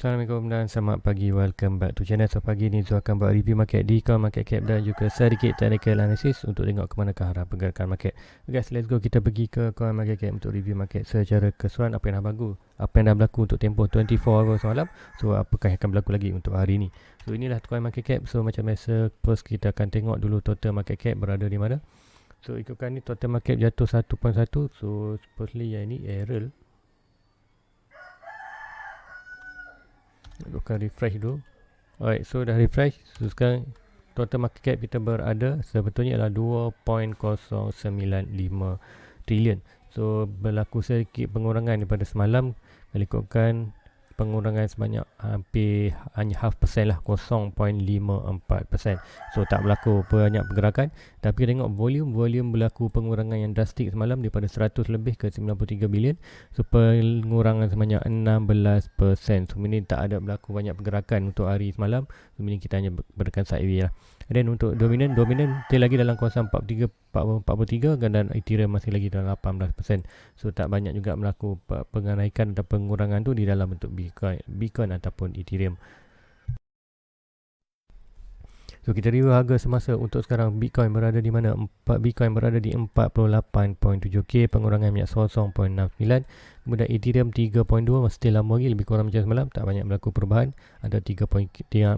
Assalamualaikum dan selamat pagi. Welcome back to channel. So pagi ni Zul akan buat review market di coin market cap dan juga sedikit technical analysis untuk tengok ke manakah arah pergerakan market. Guys, let's go, kita pergi ke coin market cap untuk review market secara keseluruhan. Apa yang dah berlaku, apa yang dah berlaku untuk tempoh 24 hours semalam. So apakah yang akan berlaku lagi untuk hari ni. So inilah coin market cap. So macam biasa, first kita akan tengok dulu total market cap berada di mana. So ikutkan ni total market jatuh 1.1. So supposedly yang ini error. Bukan refresh dulu. Alright, so dah refresh. So sekarang total market cap kita berada sebetulnya adalah 2.095 trilion. So berlaku sedikit pengurangan daripada semalam. Kalau ikutkan pengurangan sebanyak hampir hanya half persen lah, 0.54%. So tak berlaku banyak pergerakan. Tapi tengok volume berlaku pengurangan yang drastik semalam daripada 100 lebih ke 93 bilion. So pengurangan sebanyak 16%. So ini tak ada berlaku banyak pergerakan untuk hari semalam. So ini kita hanya berdekatan sideways lah. Dan untuk dominan dia lagi dalam kawasan 43 dan Ethereum masih lagi dalam 18%. So tak banyak juga berlaku pengenaikan atau pengurangan tu di dalam bentuk Bitcoin ataupun Ethereum. So kita review harga semasa untuk sekarang. Bitcoin berada di mana? Bitcoin berada di 48.7k, pengurangan minyak 0.69. Kemudian Ethereum 3.2, masih lama lagi, lebih kurang macam semalam, tak banyak berlaku perubahan. Ada 3,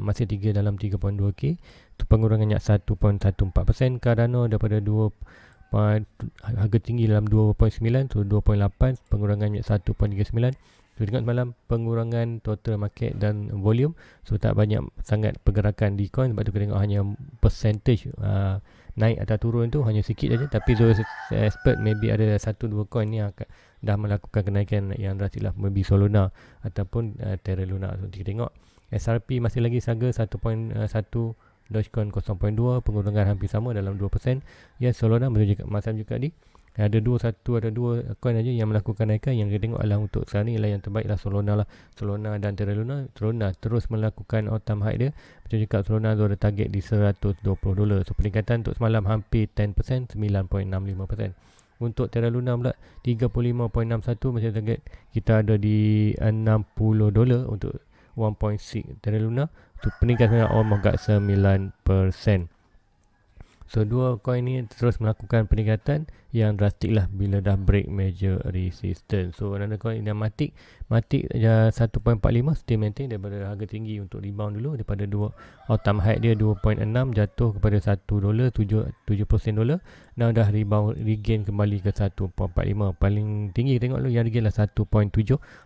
masih 3 dalam 3.2k. Itu pengurangan minyak 1.14%. Cardano daripada 2 harga tinggi dalam 2.9 to 2.8, pengurangan minyak 1.39. So tengok semalam pengurangan total market dan volume. So tak banyak sangat pergerakan di coin. Sebab tu kita tengok hanya percentage naik atau turun tu hanya sikit saja. Tapi so expert maybe ada 1-2 coin ni yang dah melakukan kenaikan yang drastik lah. Maybe Solana ataupun Terra Luna. So kita tengok SRP masih lagi saga 1.1, Dogecoin 0.2, pengurangan hampir sama dalam 2%. Ya, Solana macam juga ni. Ada dua coin aja yang melakukan kenaikan. Yang kita tengok adalah untuk sekarang ni yang terbaik lah Solana lah. Solana dan Terra Luna. Solana terus melakukan all time high dia. Macam juga Solana tu ada target di $120. So peningkatan untuk semalam hampir 10%, 9.65%. Untuk Terra Luna pula 35.61 macam target kita ada di $60 untuk 1.6 Terra Luna. Tu peningkatan almost 9%. So dua coin ni terus melakukan peningkatan yang drastik lah bila dah break major resistance. So another coin yang Matic 1.45 still maintain daripada harga tinggi untuk rebound dulu daripada 2 all time high dia 2.6 jatuh kepada $1 $70 dan dah rebound regain kembali ke 1.45. Paling tinggi tengok dulu yang regain lah 1.7,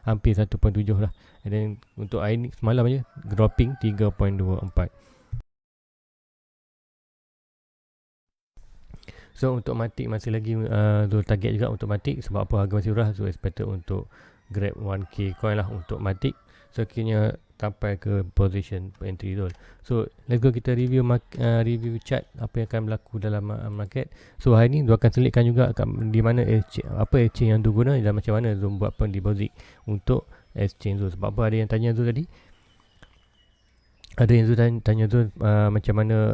hampir 1.7 lah. And then untuk hari ni semalam aja dropping 3.24. So untuk Matic masih lagi target juga untuk Matic. Sebab apa? Harga masih murah. So expected untuk grab 1k coin lah untuk Matic. So akhirnya sampai ke position entry zone. So let's go, kita review review chart apa yang akan berlaku dalam market. So hari ni dia akan selitkan juga di mana exchange yang tu guna dan macam mana Zoom buat deposit untuk exchange tu. Sebab apa ada yang tanya tu tadi. Ada yang tanya tu macam mana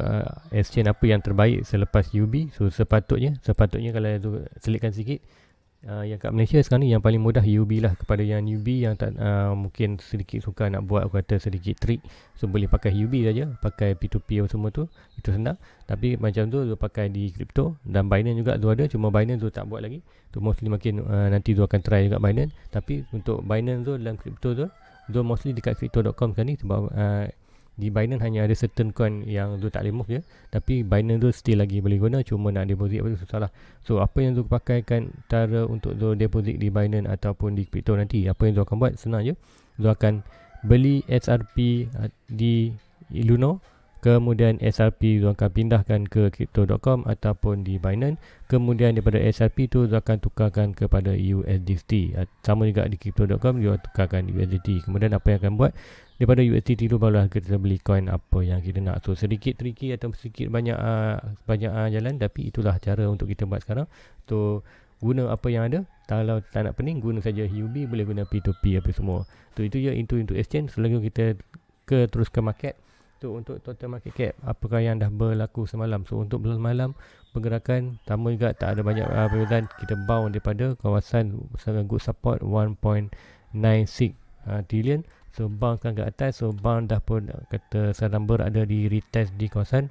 exchange apa yang terbaik selepas UB. So sepatutnya kalau tu selitkan sikit, yang kat Malaysia sekarang ni yang paling mudah UB lah. Kepada yang newbie yang tak mungkin sedikit suka nak buat, aku kata sedikit trick, so boleh pakai UB saja, pakai P2P semua tu, itu senang. Tapi macam tu pakai di crypto dan Binance juga tu ada, cuma Binance tu tak buat lagi. Tu mostly makin nanti tu akan try juga Binance. Tapi untuk Binance tu dalam crypto tu mostly dekat crypto.com sekarang ni. Sebab di Binance hanya ada certain coin yang tu tak boleh move je. Tapi Binance tu still lagi boleh guna, cuma nak deposit apa tu susah lah. So apa yang tu pakaikan cara untuk tu deposit di Binance ataupun di crypto nanti, apa yang tu akan buat senang je. Tu akan beli SRP di Luno, kemudian SRP tu akan pindahkan ke crypto.com ataupun di Binance. Kemudian daripada SRP tu akan tukarkan kepada USDT. Sama juga di crypto.com dia tukarkan USDT. Kemudian apa yang akan buat, daripada USDT tu barulah kita beli coin apa yang kita nak. So sedikit tricky atau sedikit banyak jalan, tapi itulah cara untuk kita buat sekarang. So guna apa yang ada. Kalau tak nak pening, guna saja UB, boleh guna P2P apa semua. So itu je untuk exchange. Selagi kita terus ke market. So untuk total market cap, apakah yang dah berlaku semalam. So untuk semalam pergerakan sama juga, tak ada banyak perbezaan. Kita bound daripada kawasan good support 1.96 trillion So bounce kan ke atas. So bounce dah pun kata sekarang berada di retest di kawasan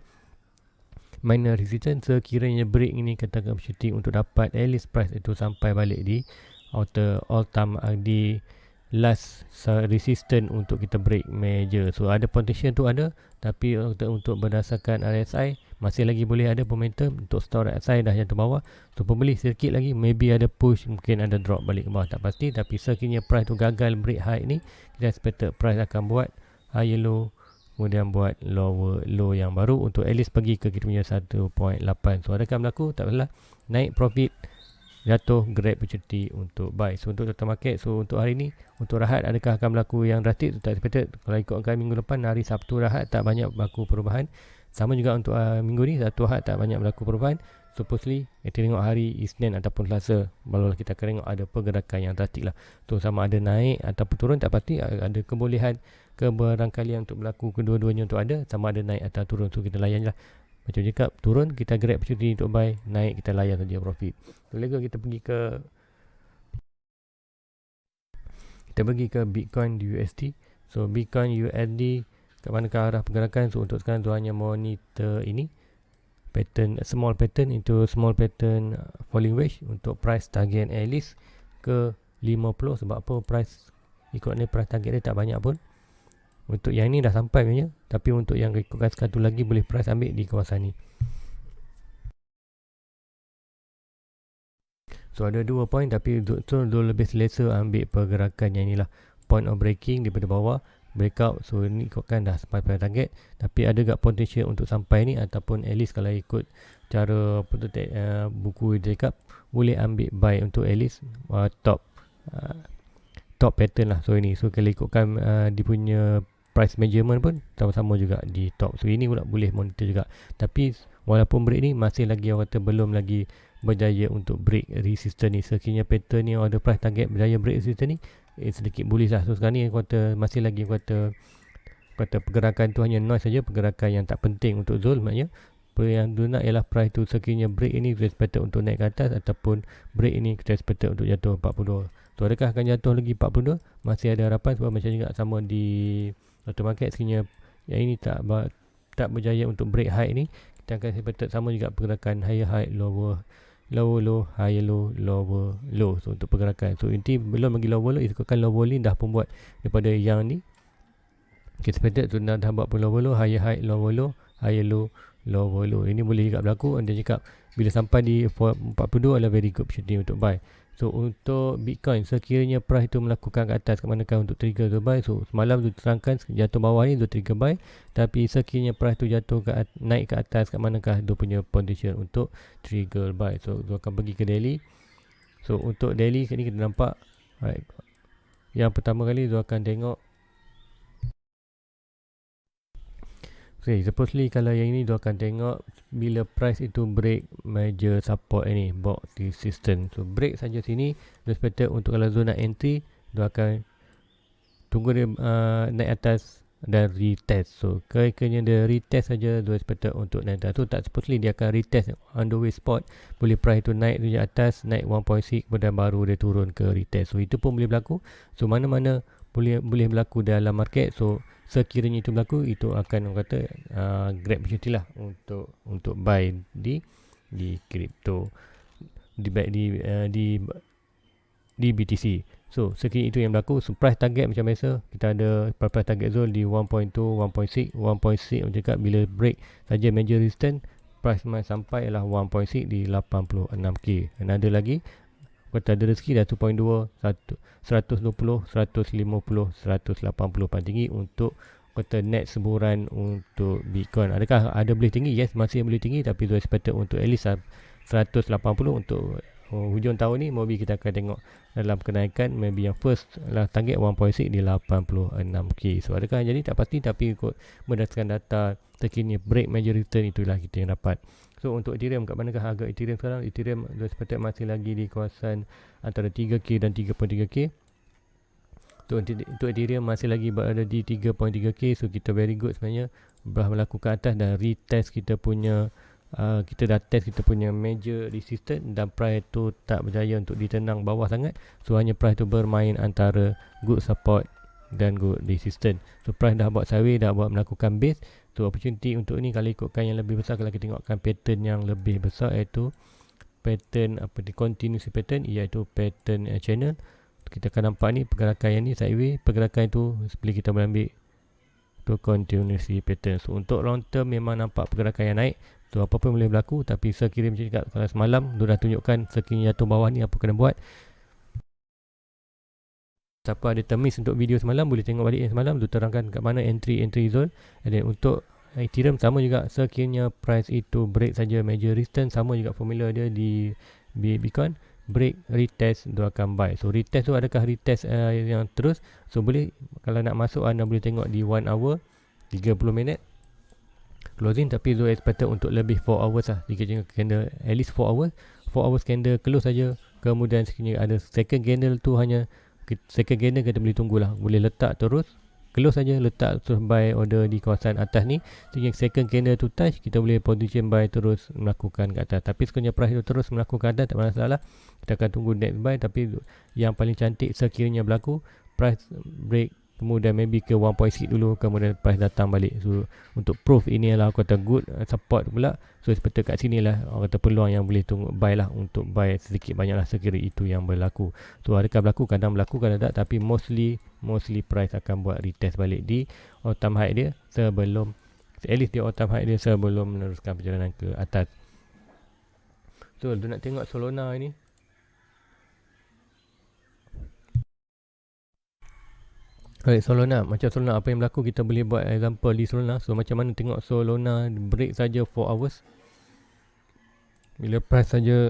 minor resistance. Sekiranya break ini katakan opportunity untuk dapat at least price itu sampai balik di outer all time di last resistance untuk kita break major. So ada potential tu ada, tapi untuk berdasarkan RSI masih lagi boleh ada momentum. Untuk store RSI dah jatuh bawah, so pembeli sedikit lagi, maybe ada push, mungkin ada drop balik ke bawah, tak pasti. Tapi sekiranya price tu gagal break high ni, kita expected price akan buat higher low, kemudian buat lower low yang baru untuk at least pergi ke kita punya 1.8. So adakah berlaku? Tak salah, naik profit, jatuh, grab opportunity untuk buy. So untuk total market, so untuk hari ni, untuk rahat adakah akan berlaku yang drastik? Tak expected. Kalau ikutkan minggu depan, hari Sabtu rahat, tak banyak berlaku perubahan. Sama juga untuk minggu ni, Sabtu rahat, tak banyak berlaku perubahan. Supposedly kita tengok hari Isnin ataupun Selasa, barulah kita akan tengok ada pergerakan yang drastik lah. So sama ada naik ataupun turun, tak pasti. Ada kebolehan, keberangkalian untuk berlaku kedua-duanya untuk ada. Sama ada naik atau turun, so kita layan lah. Macam cakap, turun kita grab opportunity untuk buy, naik kita layan saja profit. So lego kita pergi ke Bitcoin USD. So Bitcoin USD kat manakah arah pergerakan? So untuk sekarang tu hanya monitor ini pattern, small pattern into small pattern falling wedge untuk price target at least ke 50. Sebab apa? Price ikut ni price target dia tak banyak pun. Untuk yang ni dah sampai punya, tapi untuk yang ikutkan sekali lagi boleh price ambil di kawasan ni. So ada 2 point, tapi betul lebih selesa ambil pergerakan yang inilah. Point of breaking daripada bawah, breakout. So ni ikutkan dah sampai pada target, tapi ada gak potential untuk sampai ni, ataupun at least kalau ikut cara buku dia cakap, boleh ambil buy untuk at least top pattern lah. So ini, so kalau ikutkan dia punya price measurement pun sama-sama juga di top. So ini pula boleh monitor juga. Tapi walaupun break ni masih lagi orang kata belum lagi berjaya untuk break resistance ni. Sekiranya pattern ni ada price target berjaya break resistance ni, sedikit bullish lah. So sekarang ni kata masih lagi kata pergerakan tu hanya noise saja, pergerakan yang tak penting untuk zone. Maknanya yang tu nak ialah price tu sekiranya break ini kita expected untuk naik ke atas, ataupun break ini kita expected untuk jatuh 42. So adakah akan jatuh lagi 42? Masih ada harapan, sebab macam juga sama di total market. Sekiranya yang ini tak berjaya untuk break high ni, kita akan expected sama juga pergerakan higher high, lower low, higher low, lower low. So untuk pergerakan, so inti belum lagi lower low, ikutkan lower low dah pun buat daripada yang ni. Kita expected tu dah buat pun lower low, higher high, lower low, higher low, lower low. Ini boleh juga berlaku. Dia cakap bila sampai di 42 adalah very good opportunity untuk buy. So untuk Bitcoin, sekiranya price itu melakukan ke atas, ke manakah untuk trigger to buy? So semalam tu terangkan jatuh bawah ni untuk trigger buy. Tapi sekiranya price tu jatuh naik ke atas, ke manakah dia punya potential untuk trigger buy? So tu akan pergi ke daily. So untuk daily ni kita nampak, right, yang pertama kali tu akan tengok, okay, supposedly kalau yang ini dia akan tengok bila price itu break major support ini, box resistance. So break saja sini, dia expected untuk kalau zona entry, dia akan tunggu dia naik atas dan retest. So kira-kiranya dia retest saja, dia expected untuk naik atas. So tak supposedly dia akan retest on the way spot, boleh price tu naik tu atas, naik 1.6, kemudian baru dia turun ke retest. So itu pun boleh berlaku. So mana-mana boleh berlaku dalam market. So sekiranya itu berlaku, itu akan orang kata grab opportunity lah untuk buy di crypto, di BTC. So sekiranya itu yang berlaku, so price target macam biasa kita ada price target zone di 1.2, 1.6 macam cakap, bila break saja major resistance, price sampai ialah 1.6 di 86k. Dan ada lagi kata ada rezeki dah 2.2, 120, 150, 180 paling tinggi untuk kata net sebulan untuk Bitcoin. Adakah ada boleh tinggi? Yes, masih boleh tinggi, tapi tu expected untuk at least 180 untuk hujung tahun ni. Maybe kita akan tengok dalam kenaikan, maybe yang first lah target 1.6 di 86k. So adakah jadi tak pasti, tapi ikut berdasarkan data terkini break major return, itulah kita yang dapat. So untuk Ethereum, kat manakah harga Ethereum sekarang? Ethereum expected masih lagi di kawasan antara 3k dan 3.3k. So untuk Ethereum masih lagi berada di 3.3k. So kita very good sebenarnya, dah melakukan atas dan retest kita punya kita dah test kita punya major resistance, dan price tu tak berjaya untuk ditenang bawah sangat. So hanya price tu bermain antara good support dan good resistance. So price dah buat sideways, dah buat melakukan base. So opportunity untuk ni kalau ikutkan yang lebih besar, kalau kita tengokkan pattern yang lebih besar, iaitu pattern continuous pattern, iaitu pattern channel. Kita akan nampak ni pergerakan yang ni sideways, pergerakan itu seperti kita boleh ambil tu continuous pattern. So untuk long term memang nampak pergerakan yang naik. So apa pun boleh berlaku, tapi sekiranya macam cakap, kalau semalam tu dah tunjukkan sekiranya jatuh bawah ni apa kena buat. Siapa ada termiss untuk video semalam boleh tengok balik yang semalam, tu terangkan kat mana entry zone. Dan untuk Ethereum sama juga, sekiranya price itu break saja major resistance, sama juga formula dia di Bitcoin, break retest tu akan buy. So retest tu adakah retest yang terus? So boleh, kalau nak masuk anda boleh tengok di 1 hour 30 minit closing, tapi Zoe expected untuk lebih 4 hours lah. Jika jangan candle at least 4 hours, 4 hours candle close saja. Kemudian sekiranya ada second candle tu, hanya second candle kita boleh tunggulah, boleh letak terus close saja, letak terus buy order di kawasan atas ni. Sehingga second candle tu touch, kita boleh position buy terus melakukan ke atas. Tapi sekiranya price tu terus melakukan atas, tak masalah, kita akan tunggu next buy. Tapi yang paling cantik sekiranya berlaku price break, kemudian maybe ke 1.6 dulu, kemudian price datang balik. So untuk proof ini adalah kata good support pula. So seperti kat sini lah kata peluang yang boleh tunggu buy lah, untuk buy sedikit banyak lah sekira itu yang berlaku. So adakah berlaku? Kadang berlaku, kadang tak, tapi mostly price akan buat retest balik di all time high dia sebelum, at least di all time high dia sebelum meneruskan perjalanan ke atas. So tu nak tengok Solana ini. Alright, Solana. Macam Solana, apa yang berlaku, kita boleh buat example di Solana. So macam mana tengok Solana break saja 4 hours. Bila price saja,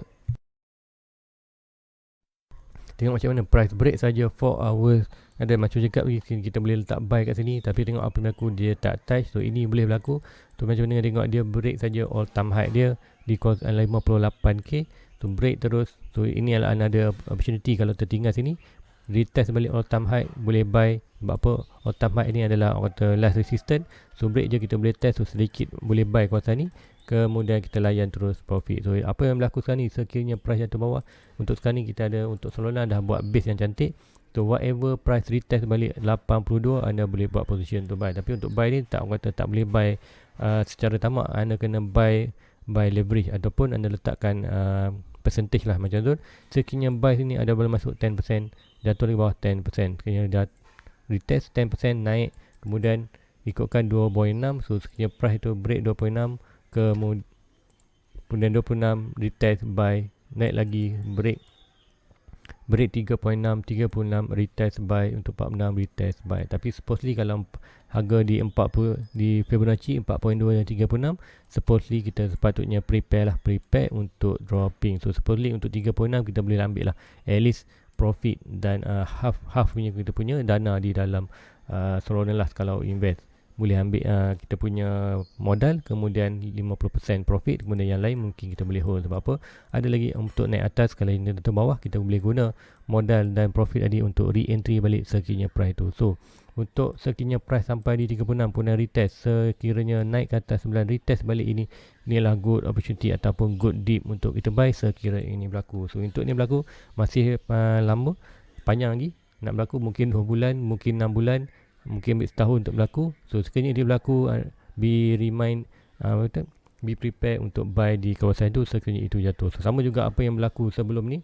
tengok macam mana price break saja 4 hours. Ada macam cakap kita boleh letak buy kat sini, tapi tengok apa yang berlaku, dia tak touch. So ini boleh berlaku. So macam mana tengok dia break saja all time high dia di 58k. So break terus. So ini adalah another opportunity kalau tertinggal sini. Retest balik all time high, boleh buy. Sebab apa? All time high ni adalah kata last resistance. So break je kita boleh test, so sedikit boleh buy kawasan ni, kemudian kita layan terus profit. So apa yang berlaku sekarang ni, sekiranya price jatuh bawah, untuk sekarang ni kita ada untuk Solana dah buat base yang cantik. So whatever price retest balik 82, anda boleh buat position untuk buy. Tapi untuk buy ni tak kata tak boleh buy secara tamak, anda kena buy leverage, ataupun anda letakkan percentage lah macam tu. Sekiranya buy sini ada boleh masuk 10%, jatuh di bawah 10%. Sekiranya dah retest 10% naik, kemudian ikutkan 2.6. So sekiranya price tu break 2.6, kemudian 26 retest buy, naik lagi break 3.6, 36 retest buy, untuk 46 retest buy. Tapi supposedly kalau harga di 40 di Fibonacci 4.2 dan 36, supposedly kita sepatutnya prepare untuk dropping. So supposedly untuk 36 kita boleh ambil lah at least profit, dan half punya kita punya dana di dalam Solana lah. Kalau invest boleh ambil kita punya modal, kemudian 50% profit, kemudian yang lain mungkin kita boleh hold. Sebab apa? Ada lagi untuk naik atas, kalau ini ke bawah kita boleh guna modal dan profit tadi untuk re-entry balik sekiranya price tu. So untuk sekiranya price sampai di 36 pun retest, sekiranya naik ke atas 9 retest balik, inilah good opportunity ataupun good dip untuk kita buy sekira ini berlaku. So untuk ini berlaku masih lama, panjang lagi nak berlaku, mungkin 2 bulan, mungkin 6 bulan, mungkin ambil setahun untuk berlaku. So sekiranya dia berlaku, be prepare untuk buy di kawasan itu sekiranya itu jatuh. So sama juga apa yang berlaku sebelum ni.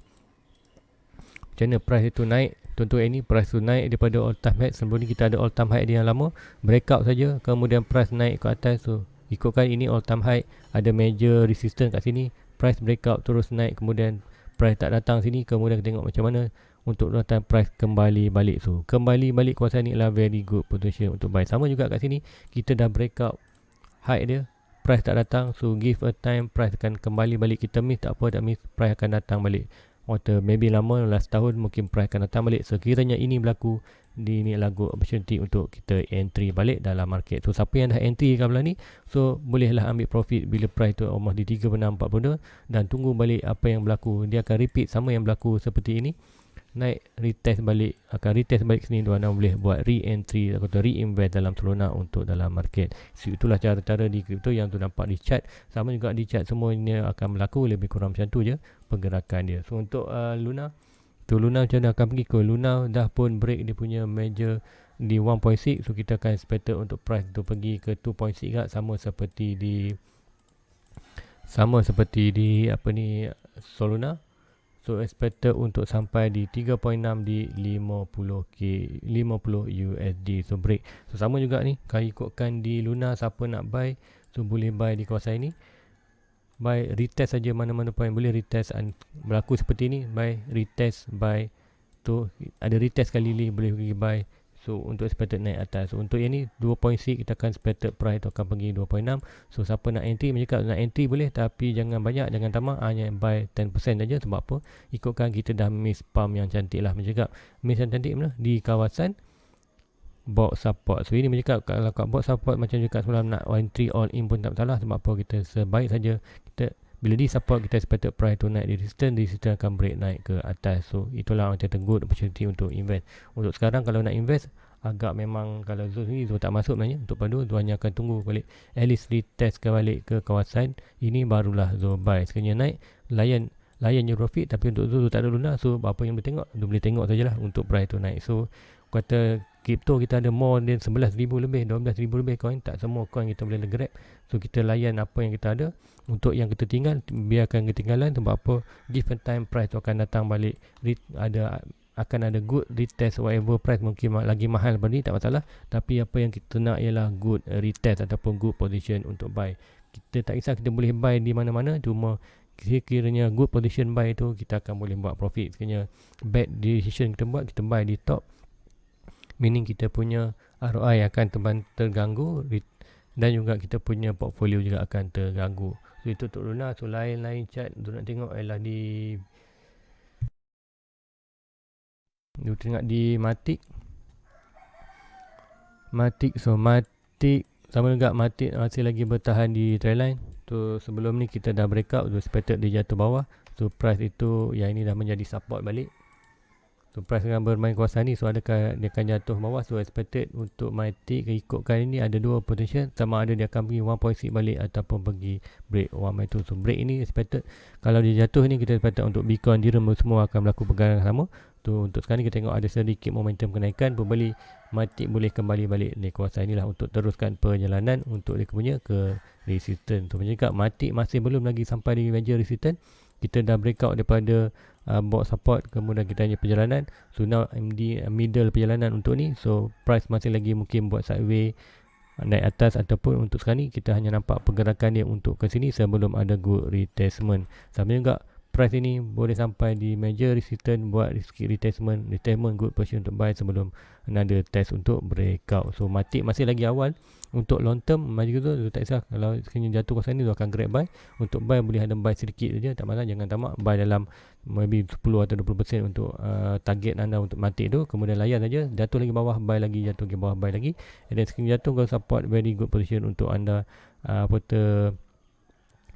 Macam mana price itu naik, contoh ini price tu naik daripada all time high. Sebelum ni kita ada all time high dia yang lama, breakout saja, kemudian price naik ke atas. So ikutkan ini all time high, ada major resistance kat sini, price breakout terus naik, kemudian price tak datang sini, kemudian kita tengok macam mana untuk datang price kembali balik. So kembali balik kawasan ni adalah very good potential untuk buy. Sama juga kat sini, kita dah breakout high dia, price tak datang. So give a time, price akan kembali balik. Kita miss tak apa, tak miss, price akan datang balik. Atau maybe lama, last tahun, mungkin price akan datang balik. Sekiranya ini berlaku, ini lagu opportunity untuk kita entry balik dalam market. So siapa yang dah entry kat belah ni, so bolehlah ambil profit bila price tu almost di 36.42, dan tunggu balik apa yang berlaku. Dia akan repeat sama yang berlaku seperti ini, naik retest balik, akan retest balik sini, anda boleh buat re-entry atau reinvest dalam Solana untuk dalam market. So itulah cara-cara di crypto yang tu nampak di chart. Sama juga di chart, semuanya akan berlaku lebih kurang macam tu je pergerakan dia. So untuk Luna, tu Luna macam mana akan pergi ke Luna, dah pun break dia punya major di 1.6, so kita akan expected untuk price tu pergi ke 2.6 juga, sama seperti di apa ni, Solana. So expected untuk sampai di 3.6 di 50k 50 USD. So break. So sama juga ni, kalau ikutkan di Luna, siapa nak buy, so boleh buy di kawasan ini. Buy retest saja, mana-mana point boleh retest, berlaku seperti ni, buy retest, buy tu ada retest kali ni boleh pergi buy. So untuk expected naik atas. So untuk yang ni 2.6 kita akan expected price tu akan pergi 2.6. So siapa nak entry, macam nak entry boleh, tapi jangan banyak, jangan tamak, hanya buy 10% saja. Sebab apa? Ikutkan kita dah miss pump yang cantik lah, macam cakap miss yang cantik mana? Di kawasan box support. So ini macam cakap, kalau kat box support macam cakap semalam, nak entry all in pun tak masalah. Sebab apa? Kita sebaik saja kita bila di support, kita expected price tu naik di resistance akan break naik ke atas. So itulah macam good opportunity untuk invest. Untuk sekarang kalau nak invest, agak memang kalau Zul ni Zul tak masuk sebenarnya untuk padu. Zul hanya akan tunggu balik, at least retest ke balik ke kawasan ini, barulah Zul buy. Sekiranya naik, layan je profit. Tapi untuk Zul tak ada Luna, so apa yang boleh tengok, Zul boleh tengok sajalah untuk price tu naik. So kata crypto kita ada more than 11,000 lebih, 12,000 lebih coin. Tak semua coin kita boleh grab. So kita layan apa yang kita ada. Untuk yang kita tinggal, biarkan ketinggalan. Sebab apa? Given time price tu akan datang balik. Akan ada good retest, whatever price mungkin lagi mahal daripada ni, tak masalah. Tapi apa yang kita nak ialah good retest ataupun good position untuk buy. Kita tak kisah kita boleh buy di mana-mana, cuma sekiranya good position buy tu, kita akan boleh buat profit. Sekiranya bad decision kita buat, kita buy di top, meaning kita punya ROI akan terganggu, dan juga kita punya portfolio juga akan terganggu. So itu untuk Luna. So lain-lain chart tu nak tengok ialah di Matic. So Matic sama juga, Matic masih lagi bertahan di trendline. So sebelum ni kita dah breakout, so expected dia jatuh bawah. So price itu yang ini dah menjadi support balik. So price akan bermain kawasan ni, so adakah dia akan jatuh bawah. So expected untuk Matic ikutkan ini ada dua potential, sama ada dia akan pergi 1.6 balik ataupun pergi break 1.2. So break ini expected, kalau dia jatuh ni kita expected untuk Bitcoin, Ethereum semua akan berlaku pergerakan sama. So untuk sekarang ni kita tengok ada sedikit momentum kenaikan, pembeli Matic boleh kembali balik di kawasan inilah untuk teruskan perjalanan untuk dia punya ke resistance. So macam cakap, Matic masih belum lagi sampai di major resistance. Kita dah breakout daripada box support, kemudian kita hanya perjalanan. So now MD middle perjalanan untuk ni. So price masih lagi mungkin buat sideways naik atas, ataupun untuk sekarang ni kita hanya nampak pergerakan dia untuk ke sini sebelum ada good retestment. Sama juga price ini boleh sampai di major resistance, buat sikit retestment good position untuk buy sebelum another test untuk breakout. So Matic masih lagi awal. Untuk long term maju tu tak kisah, kalau sekiranya jatuh kawasan ni tu akan grab buy. Untuk buy boleh ada buy sedikit saja, tak masalah, jangan tamak, buy dalam maybe 10 atau 20% untuk target anda untuk Matic tu. Kemudian layan saja, jatuh lagi bawah buy lagi, jatuh lagi bawah buy lagi. And then sekiranya jatuh, kalau support very good position untuk anda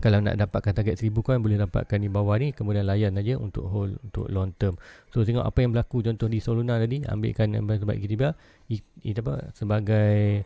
kalau nak dapatkan target 1000 coin, boleh dapatkan di bawah ni. Kemudian layan saja untuk hold untuk long term. So tengok apa yang berlaku contoh di Solana tadi, ambilkan sebagai kita sebagai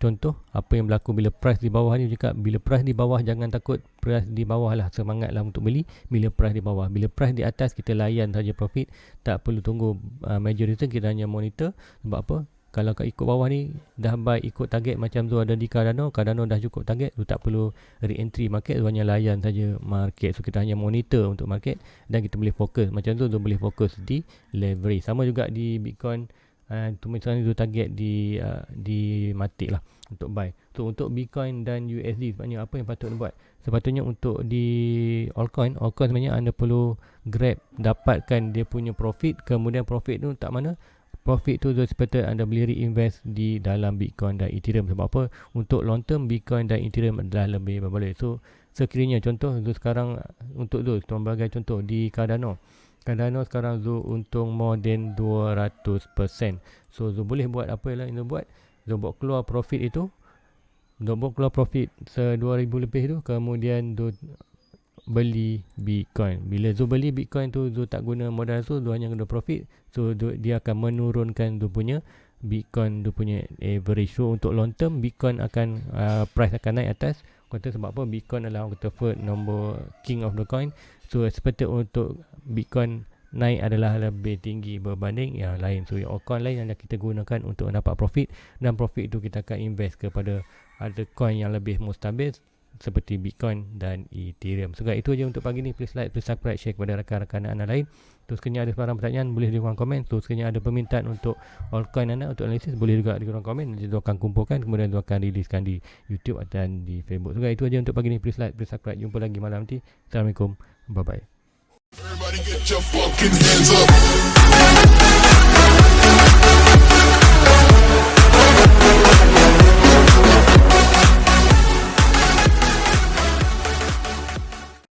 contoh apa yang berlaku bila price di bawah ni. Cakap bila price di bawah, jangan takut, price di bawah lah, semangatlah untuk beli bila price di bawah. Bila price di atas, kita layan saja profit, tak perlu tunggu major return, kita hanya monitor. Sebab apa? Kalau ikut bawah ni dah buy ikut target, macam tu ada di Cardano dah cukup target, tu tak perlu re-entry market, tu hanya layan saja market. So kita hanya monitor untuk market, dan kita boleh fokus macam tu boleh fokus di leverage. Sama juga di Bitcoin, tu misalnya tu target di Matic lah untuk buy. So untuk Bitcoin dan USD sebenarnya apa yang patut buat? Sepatutnya untuk di altcoin sebenarnya anda perlu grab, dapatkan dia punya profit. Kemudian profit tu tak mana, profit tu expected anda boleh reinvest di dalam Bitcoin dan Ethereum. Sebab apa? Untuk long term Bitcoin dan Ethereum adalah lebih berbalik. So sekiranya contoh tu sekarang, untuk tu sebagai contoh di Cardano sekarang Zul untung more than 200%. So Zul boleh buat apa yang Zul buat? Zul buat keluar profit itu, Zul buat keluar profit 2,000 lebih tu, kemudian Zul beli Bitcoin. Bila Zul beli Bitcoin tu, Zul tak guna modal Zul hanya guna profit. So dia akan menurunkan Zul punya Bitcoin, Zul punya average. So untuk long term Bitcoin akan price akan naik atas. Kata sebab apa? Bitcoin adalah orang kata first nombor king of the coin. So expected untuk Bitcoin naik adalah lebih tinggi berbanding yang lain. So altcoin lain yang kita gunakan untuk dapat profit, dan profit itu kita akan invest kepada ada coin yang lebih mustabil seperti Bitcoin dan Ethereum. So guys, itu aja untuk pagi ni. Please like, please subscribe, share kepada rakan-rakan anda lain. Terus sekiranya ada sebarang pertanyaan boleh di ruang komen. Terus sekiranya ada permintaan untuk altcoin anda untuk analisis boleh juga di ruang komen. Nanti dia akan kumpulkan, kemudian dia akan riliskan di YouTube dan di Facebook. So guys, itu aja untuk pagi ni. Please like, please subscribe. Jumpa lagi malam nanti. Assalamualaikum. Bye bye. Everybody get your fucking hands up.